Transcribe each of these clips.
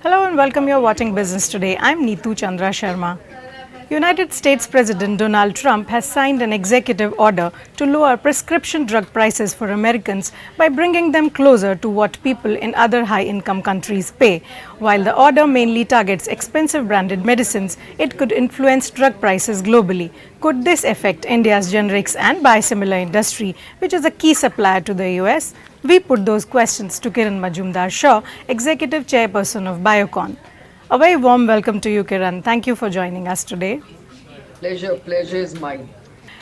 Hello and welcome. You're watching Business Today. I'm Neetu Chandra Sharma. United States President Donald Trump has signed an executive order to lower prescription drug prices for Americans by bringing them closer to what people in other high-income countries pay. While the order mainly targets expensive branded medicines, it could influence drug prices globally. Could this affect India's generics and biosimilar industry, which is a key supplier to the US? We put those questions to Kiran Mazumdar-Shaw, Executive Chairperson of Biocon. A very warm welcome to you, Kiran. Thank you for joining us today. Pleasure is mine.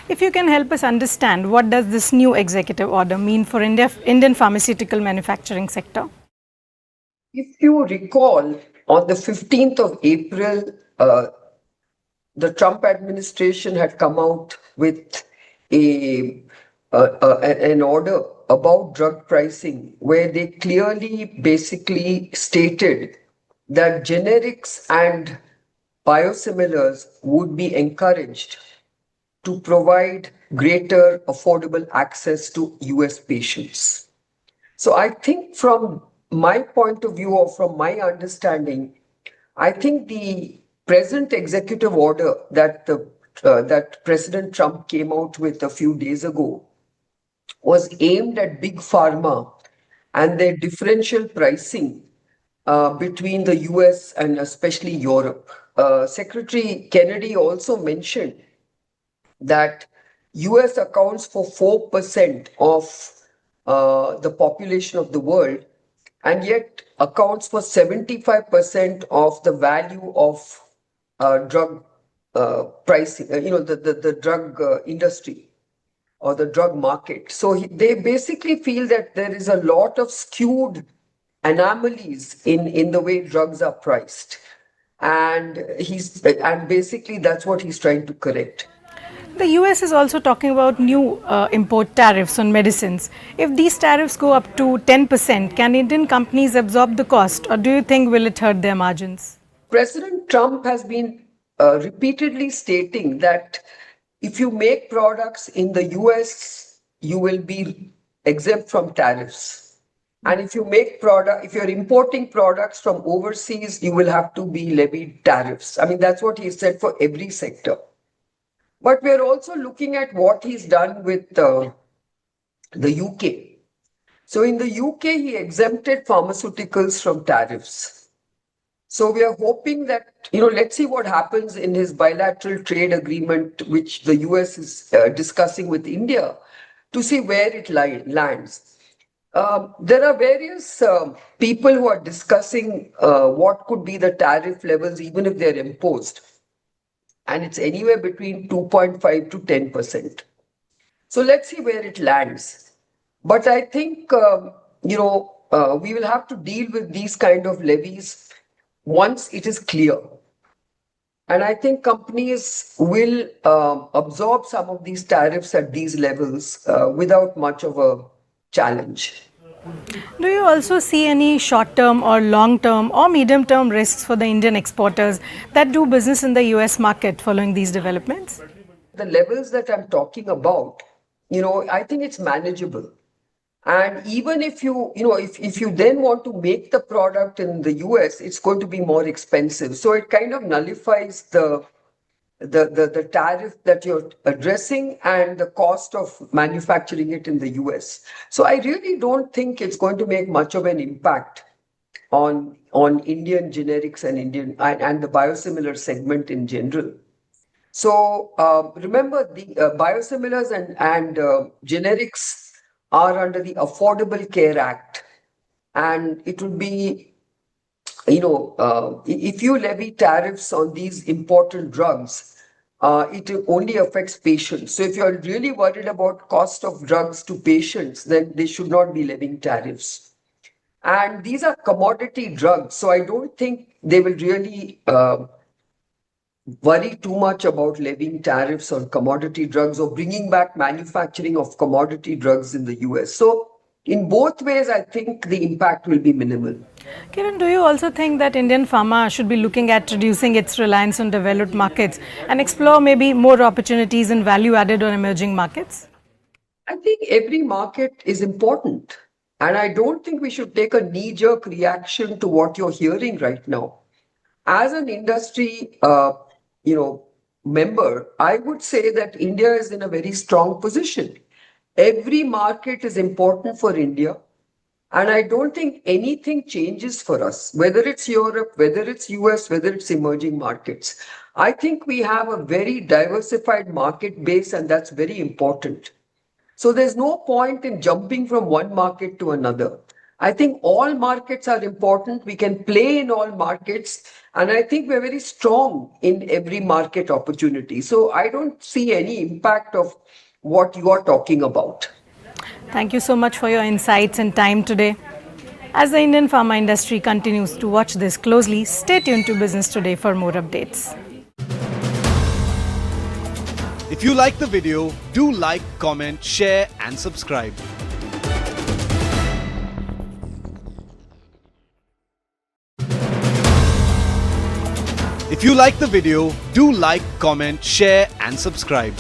If you can help us understand, what does this new executive order mean for Indian pharmaceutical manufacturing sector? If you recall, on the 15th of April, the Trump administration had come out with an order about drug pricing where they clearly basically stated that generics and biosimilars would be encouraged to provide greater affordable access to US patients. So I think from my point of view or from my understanding, I think the present executive order that that President Trump came out with a few days ago was aimed at Big Pharma and their differential pricing between the US and especially Europe. Secretary Kennedy also mentioned that US accounts for 4% of the population of the world and yet accounts for 75% of the value of drug pricing, the drug industry or the drug market. So they basically feel that there is a lot of skewed anomalies in the way drugs are priced. And basically that's what he's trying to correct. The US is also talking about new import tariffs on medicines. If these tariffs go up to 10%, can Indian companies absorb the cost, or do you think will it hurt their margins? President Trump has been repeatedly stating that if you make products in the US, you will be exempt from tariffs. And if you're importing products from overseas, you will have to be levied tariffs. I mean, that's what he said for every sector. But we're also looking at what he's done with the UK. So in the UK, he exempted pharmaceuticals from tariffs. So we are hoping that, let's see what happens in his bilateral trade agreement, which the US is discussing with India, to see where it lands. There are various people who are discussing what could be the tariff levels, even if they're imposed. And it's anywhere between 2.5 to 10%. So let's see where it lands. But I think, we will have to deal with these kind of levies once it is clear. And I think companies will absorb some of these tariffs at these levels without much of a challenge. Do you also see any short-term or long-term or medium-term risks for the Indian exporters that do business in the US market following these developments? The levels that I'm talking about, I think it's manageable. And even if if you then want to make the product in the US, it's going to be more expensive. So it kind of nullifies the tariff that you're addressing and the cost of manufacturing it in the US. So I really don't think it's going to make much of an impact on Indian generics and the biosimilar segment in general. So remember, the biosimilars and generics are under the Affordable Care Act, and it will be, if you levy tariffs on these important drugs, it only affects patients. So if you're really worried about cost of drugs to patients, then they should not be levying tariffs. And these are commodity drugs, so I don't think they will really worry too much about levying tariffs on commodity drugs or bringing back manufacturing of commodity drugs in the US. So in both ways, I think the impact will be minimal. Kiran, do you also think that Indian pharma should be looking at reducing its reliance on developed markets and explore maybe more opportunities in value-added or emerging markets? I think every market is important. And I don't think we should take a knee-jerk reaction to what you're hearing right now. As an industry, member, I would say that India is in a very strong position. Every market is important for India. And I don't think anything changes for us, whether it's Europe, whether it's US, whether it's emerging markets. I think we have a very diversified market base, and that's very important. So there's no point in jumping from one market to another. I think all markets are important. We can play in all markets. And I think we're very strong in every market opportunity. So I don't see any impact of what you are talking about. Thank you so much for your insights and time today. As the Indian pharma industry continues to watch this closely, stay tuned to Business Today for more updates. If you like the video, do like, comment, share and subscribe. If you like the video, do like, comment, share and subscribe.